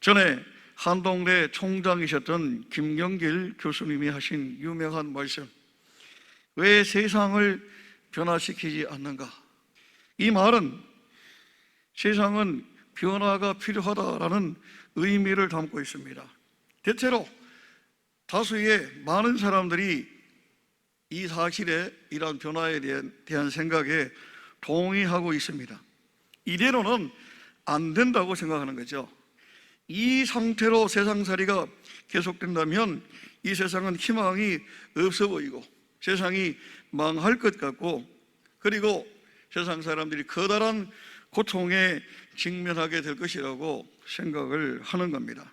전에 한동대 총장이셨던 김경길 교수님이 하신 유명한 말씀, 왜 세상을 변화시키지 않는가? 이 말은 세상은 변화가 필요하다라는 의미를 담고 있습니다. 대체로 다수의 많은 사람들이 이 사실에, 이러한 변화에 대한 생각에 동의하고 있습니다. 이대로는 안 된다고 생각하는 거죠. 이 상태로 세상살이가 계속된다면 이 세상은 희망이 없어 보이고 세상이 망할 것 같고, 그리고 세상 사람들이 커다란 고통에 직면하게 될 것이라고 생각을 하는 겁니다.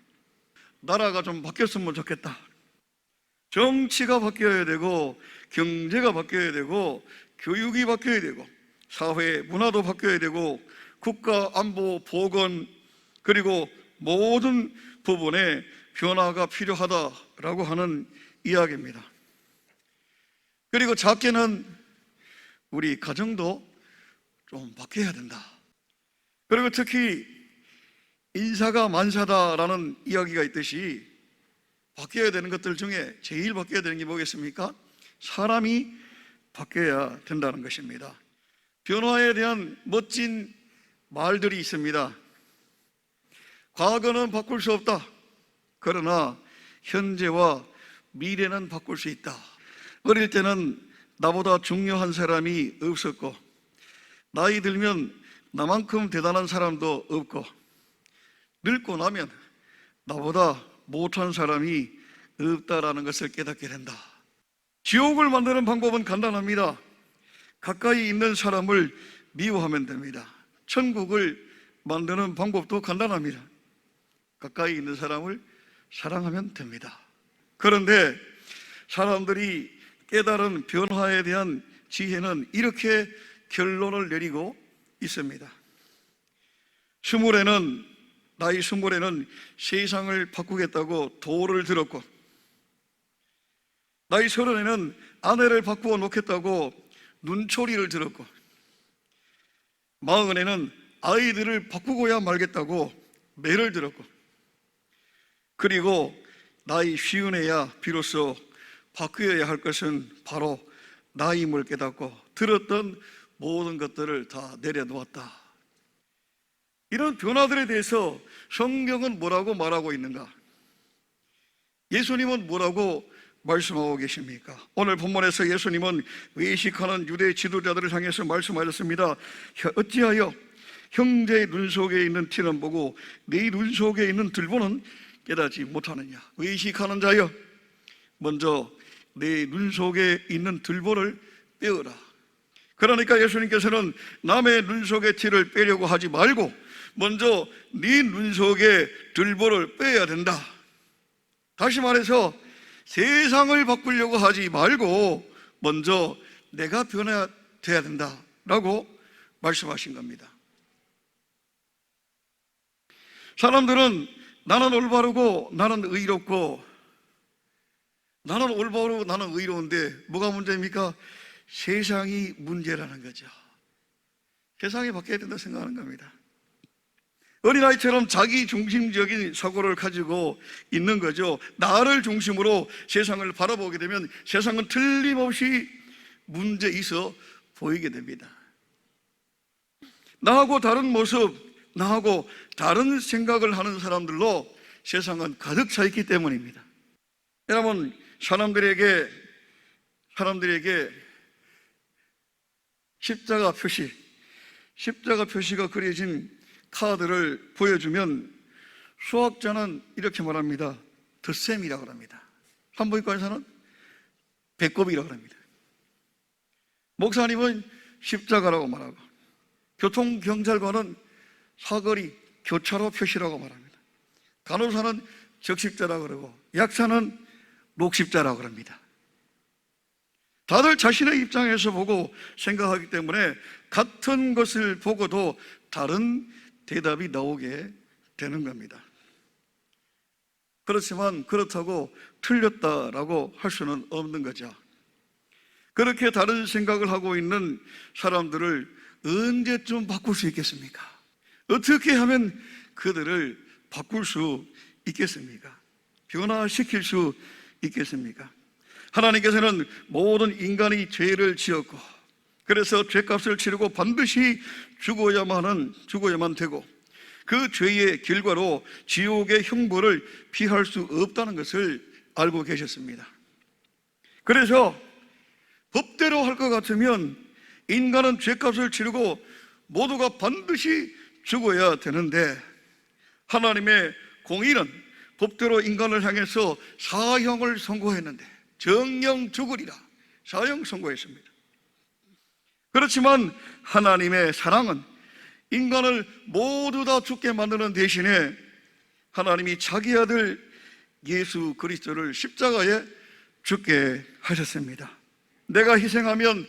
나라가 좀 바뀌었으면 좋겠다. 정치가 바뀌어야 되고, 경제가 바뀌어야 되고, 교육이 바뀌어야 되고, 사회 문화도 바뀌어야 되고, 국가 안보, 보건, 그리고 모든 부분에 변화가 필요하다라고 하는 이야기입니다. 그리고 작게는 우리 가정도 좀 바뀌어야 된다. 그리고 특히 인사가 만사다라는 이야기가 있듯이 바뀌어야 되는 것들 중에 제일 바뀌어야 되는 게 뭐겠습니까? 사람이 바뀌어야 된다는 것입니다. 변화에 대한 멋진 말들이 있습니다. 과거는 바꿀 수 없다. 그러나 현재와 미래는 바꿀 수 있다. 어릴 때는 나보다 중요한 사람이 없었고, 나이 들면 나만큼 대단한 사람도 없고, 늙고 나면 나보다 못한 사람이 없다라는 것을 깨닫게 된다. 지옥을 만드는 방법은 간단합니다. 가까이 있는 사람을 미워하면 됩니다. 천국을 만드는 방법도 간단합니다. 가까이 있는 사람을 사랑하면 됩니다. 그런데 사람들이 깨달은 변화에 대한 지혜는 이렇게 결론을 내리고 있습니다. 나이 20에는 세상을 바꾸겠다고 도를 들었고, 나이 30에는 아내를 바꾸어 놓겠다고 눈초리를 들었고, 40에는 아이들을 바꾸고야 말겠다고 매를 들었고, 그리고 나이 50에야 비로소 바뀌어야 할 것은 바로 나임을 깨닫고 들었던 모든 것들을 다 내려놓았다. 이런 변화들에 대해서 성경은 뭐라고 말하고 있는가? 예수님은 뭐라고 말씀하고 계십니까? 오늘 본문에서 예수님은 외식하는 유대 지도자들을 향해서 말씀하셨습니다. 어찌하여 형제의 눈 속에 있는 티는 보고 네 눈 속에 있는 들보는 깨닫지 못하느냐? 외식하는 자여, 먼저 내 눈 속에 있는 들보를 빼어라. 그러니까 예수님께서는 남의 눈 속의 티를 빼려고 하지 말고 먼저 네 눈 속에 들보를 빼야 된다. 다시 말해서 세상을 바꾸려고 하지 말고 먼저 내가 변해야 된다라고 말씀하신 겁니다. 사람들은 나는 올바르고 나는 의롭고, 나는 올바르고 나는 의로운데 뭐가 문제입니까? 세상이 문제라는 거죠. 세상이 바뀌어야 된다고 생각하는 겁니다. 어린아이처럼 자기 중심적인 사고를 가지고 있는 거죠. 나를 중심으로 세상을 바라보게 되면 세상은 틀림없이 문제 있어 보이게 됩니다. 나하고 다른 모습, 나하고 다른 생각을 하는 사람들로 세상은 가득 차 있기 때문입니다. 여러분, 사람들에게 십자가 표시가 그려진 카드를 보여주면 수학자는 이렇게 말합니다. 덧셈이라고 합니다. 산부인과에서는 배꼽이라고 합니다. 목사님은 십자가라고 말하고, 교통경찰관은 사거리, 교차로 표시라고 말합니다. 간호사는 적십자라고 그러고, 약사는 녹십자라고 합니다. 다들 자신의 입장에서 보고 생각하기 때문에 같은 것을 보고도 다른 대답이 나오게 되는 겁니다. 그렇지만 그렇다고 틀렸다라고 할 수는 없는 거죠. 그렇게 다른 생각을 하고 있는 사람들을 언제쯤 바꿀 수 있겠습니까? 어떻게 하면 그들을 바꿀 수 있겠습니까? 변화시킬 수 있겠습니까? 하나님께서는 모든 인간이 죄를 지었고, 그래서 죄값을 치르고 반드시 죽어야만 되고, 그 죄의 결과로 지옥의 형벌을 피할 수 없다는 것을 알고 계셨습니다. 그래서 법대로 할 것 같으면 인간은 죄값을 치르고 모두가 반드시 죽어야 되는데, 하나님의 공의는 법대로 인간을 향해서 사형을 선고했는데, 정령 죽으리라 사형 선고했습니다. 그렇지만 하나님의 사랑은 인간을 모두 다 죽게 만드는 대신에 하나님이 자기 아들 예수 그리스도를 십자가에 죽게 하셨습니다. 내가 희생하면,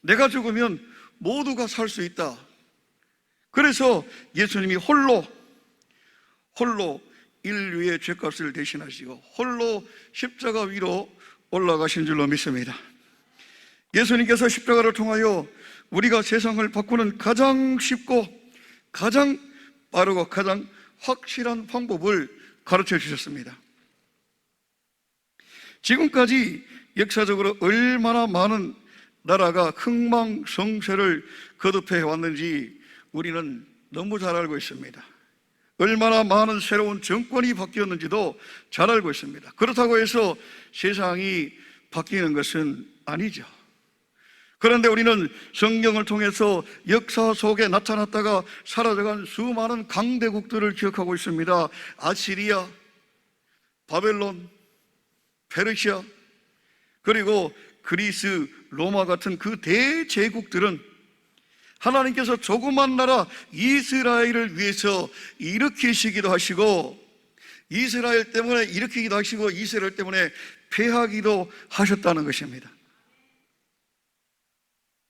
내가 죽으면 모두가 살 수 있다. 그래서 예수님이 홀로 인류의 죄값을 대신하시고 홀로 십자가 위로 올라가신 줄로 믿습니다. 예수님께서 십자가를 통하여 우리가 세상을 바꾸는 가장 쉽고 가장 빠르고 가장 확실한 방법을 가르쳐 주셨습니다. 지금까지 역사적으로 얼마나 많은 나라가 흥망성쇠를 거듭해 왔는지 우리는 너무 잘 알고 있습니다. 얼마나 많은 새로운 정권이 바뀌었는지도 잘 알고 있습니다. 그렇다고 해서 세상이 바뀌는 것은 아니죠. 그런데 우리는 성경을 통해서 역사 속에 나타났다가 사라져간 수많은 강대국들을 기억하고 있습니다. 아시리아, 바벨론, 페르시아, 그리고 그리스, 로마 같은 그 대제국들은 하나님께서 조그만 나라 이스라엘을 위해서 일으키시기도 하시고, 이스라엘 때문에 일으키기도 하시고, 이스라엘 때문에 패하기도 하셨다는 것입니다.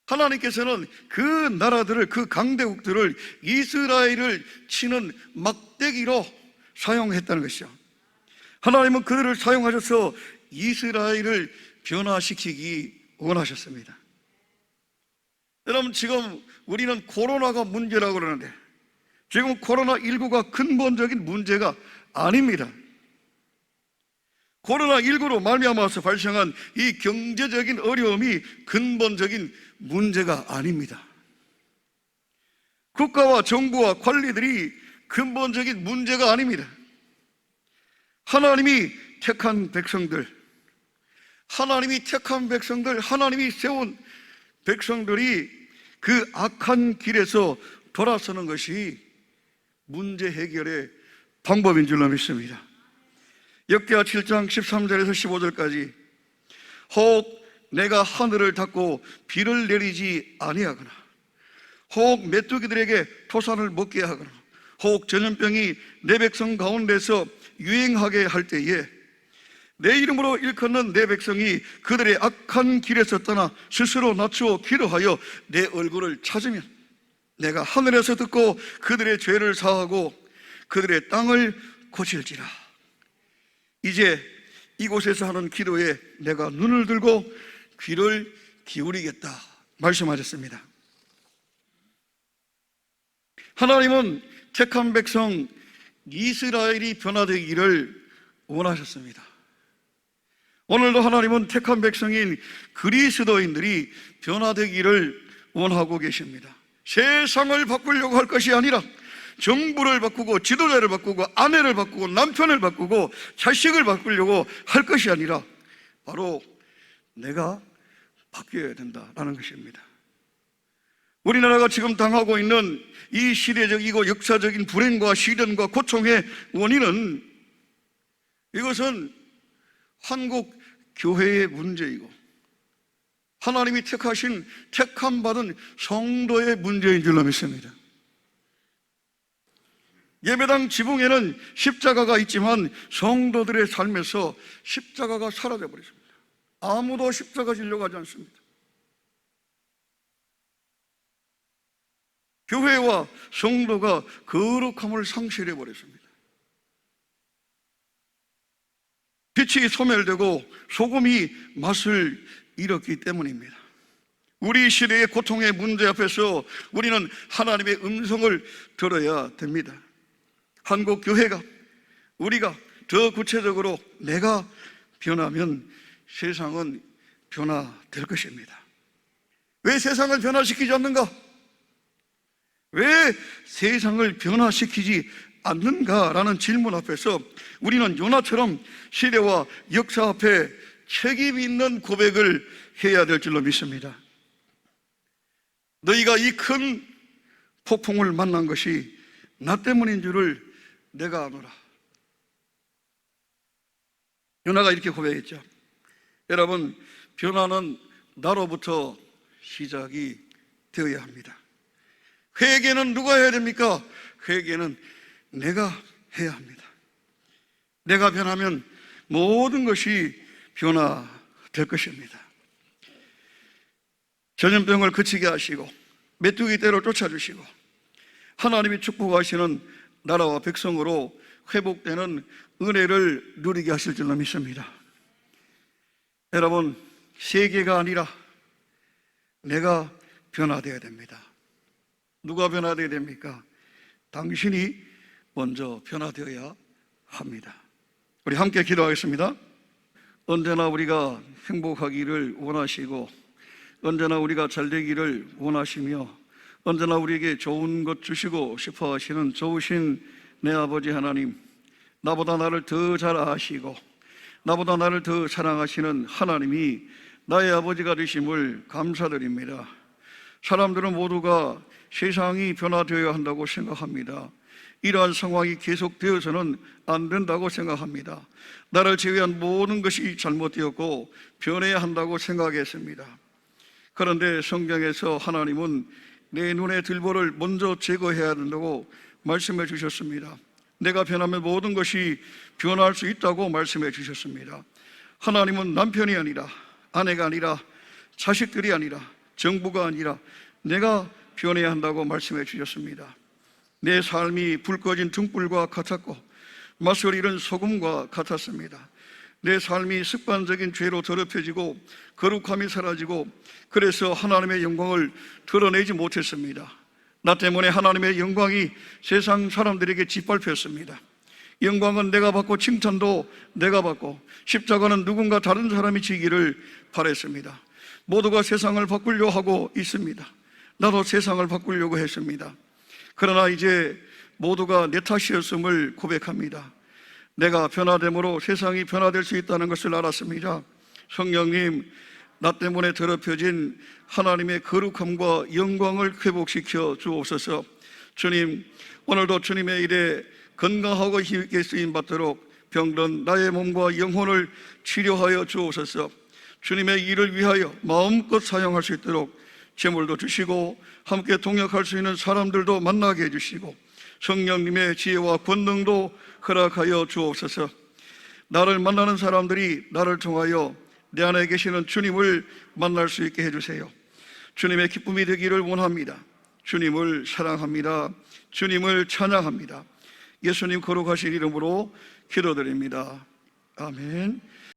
하나님께서는 그 나라들을, 그 강대국들을 이스라엘을 치는 막대기로 사용했다는 것이죠. 하나님은 그들을 사용하셔서 이스라엘을 변화시키기 원하셨습니다. 여러분, 지금 우리는 코로나가 문제라고 그러는데 지금 코로나19가 근본적인 문제가 아닙니다. 코로나19로 말미암아서 발생한 이 경제적인 어려움이 근본적인 문제가 아닙니다. 국가와 정부와 관리들이 근본적인 문제가 아닙니다. 하나님이 택한 백성들, 하나님이 세운 백성들이 그 악한 길에서 돌아서는 것이 문제 해결의 방법인 줄로 믿습니다. 역대하 7장 13절에서 15절까지 혹 내가 하늘을 닫고 비를 내리지 아니하거나, 혹 메뚜기들에게 토산을 먹게 하거나, 혹 전염병이 내 백성 가운데서 유행하게 할 때에 내 이름으로 일컫는 내 백성이 그들의 악한 길에서 떠나 스스로 낮추어 기도하여 내 얼굴을 찾으면 내가 하늘에서 듣고 그들의 죄를 사하고 그들의 땅을 고칠지라. 이제 이곳에서 하는 기도에 내가 눈을 들고 귀를 기울이겠다 말씀하셨습니다. 하나님은 택한 백성 이스라엘이 변화되기를 원하셨습니다. 오늘도 하나님은 택한 백성인 그리스도인들이 변화되기를 원하고 계십니다. 세상을 바꾸려고 할 것이 아니라 정부를 바꾸고 지도자를 바꾸고 아내를 바꾸고 남편을 바꾸고 자식을 바꾸려고 할 것이 아니라 바로 내가 바뀌어야 된다라는 것입니다. 우리나라가 지금 당하고 있는 이 시대적이고 역사적인 불행과 시련과 고통의 원인은, 이것은 한국 교회의 문제이고 하나님이 택함 받은 성도의 문제인 줄로 믿습니다. 예배당 지붕에는 십자가가 있지만 성도들의 삶에서 십자가가 사라져 버렸습니다. 아무도 십자가 지려고 하지 않습니다. 교회와 성도가 거룩함을 상실해 버렸습니다. 빛이 소멸되고 소금이 맛을 잃었기 때문입니다. 우리 시대의 고통의 문제 앞에서 우리는 하나님의 음성을 들어야 됩니다. 한국 교회가, 우리가 더 구체적으로 내가 변하면 세상은 변화될 것입니다. 왜 세상을 변화시키지 않는가? 왜 세상을 변화시키지 않는가라는 질문 앞에서 우리는 요나처럼 시대와 역사 앞에 책임 있는 고백을 해야 될 줄로 믿습니다. 너희가 이 큰 폭풍을 만난 것이 나 때문인 줄을 내가 아노라. 요나가 이렇게 고백했죠. 여러분, 변화는 나로부터 시작이 되어야 합니다. 회개는 누가 해야 됩니까? 회개는 내가 해야 합니다. 내가 변하면 모든 것이 변화될 것입니다. 전염병을 그치게 하시고 메뚜기 떼로 쫓아주시고 하나님이 축복하시는 나라와 백성으로 회복되는 은혜를 누리게 하실 줄로 믿습니다. 여러분, 세계가 아니라 내가 변화되어야 됩니다. 누가 변화되어야 됩니까? 당신이 먼저 변화되어야 합니다. 우리 함께 기도하겠습니다. 언제나 우리가 행복하기를 원하시고 언제나 우리가 잘되기를 원하시며 언제나 우리에게 좋은 것 주시고 싶어 하시는 좋으신 내 아버지 하나님, 나보다 나를 더 잘 아시고 나보다 나를 더 사랑하시는 하나님이 나의 아버지가 되심을 감사드립니다. 사람들은 모두가 세상이 변화되어야 한다고 생각합니다. 이러한 상황이 계속되어서는 안 된다고 생각합니다. 나를 제외한 모든 것이 잘못되었고 변해야 한다고 생각했습니다. 그런데 성경에서 하나님은 내 눈의 들보를 먼저 제거해야 된다고 말씀해 주셨습니다. 내가 변하면 모든 것이 변할 수 있다고 말씀해 주셨습니다. 하나님은 남편이 아니라 아내가 아니라 자식들이 아니라 정부가 아니라 내가 변해야 한다고 말씀해 주셨습니다. 내 삶이 불 꺼진 등불과 같았고 맛을 잃은 소금과 같았습니다. 내 삶이 습관적인 죄로 더럽혀지고 거룩함이 사라지고 그래서 하나님의 영광을 드러내지 못했습니다. 나 때문에 하나님의 영광이 세상 사람들에게 짓밟혔습니다. 영광은 내가 받고 칭찬도 내가 받고 십자가는 누군가 다른 사람이 지기를 바랬습니다. 모두가 세상을 바꾸려고 하고 있습니다. 나도 세상을 바꾸려고 했습니다. 그러나 이제 모두가 내 탓이었음을 고백합니다. 내가 변화됨으로 세상이 변화될 수 있다는 것을 알았습니다. 성령님, 나 때문에 더럽혀진 하나님의 거룩함과 영광을 회복시켜 주옵소서. 주님, 오늘도 주님의 일에 건강하고 힘있게 쓰임받도록 병든 나의 몸과 영혼을 치료하여 주옵소서. 주님의 일을 위하여 마음껏 사용할 수 있도록 재물도 주시고 함께 동역할 수 있는 사람들도 만나게 해주시고 성령님의 지혜와 권능도 허락하여 주옵소서. 나를 만나는 사람들이 나를 통하여 내 안에 계시는 주님을 만날 수 있게 해주세요. 주님의 기쁨이 되기를 원합니다. 주님을 사랑합니다. 주님을 찬양합니다. 예수님 거룩하신 이름으로 기도드립니다. 아멘.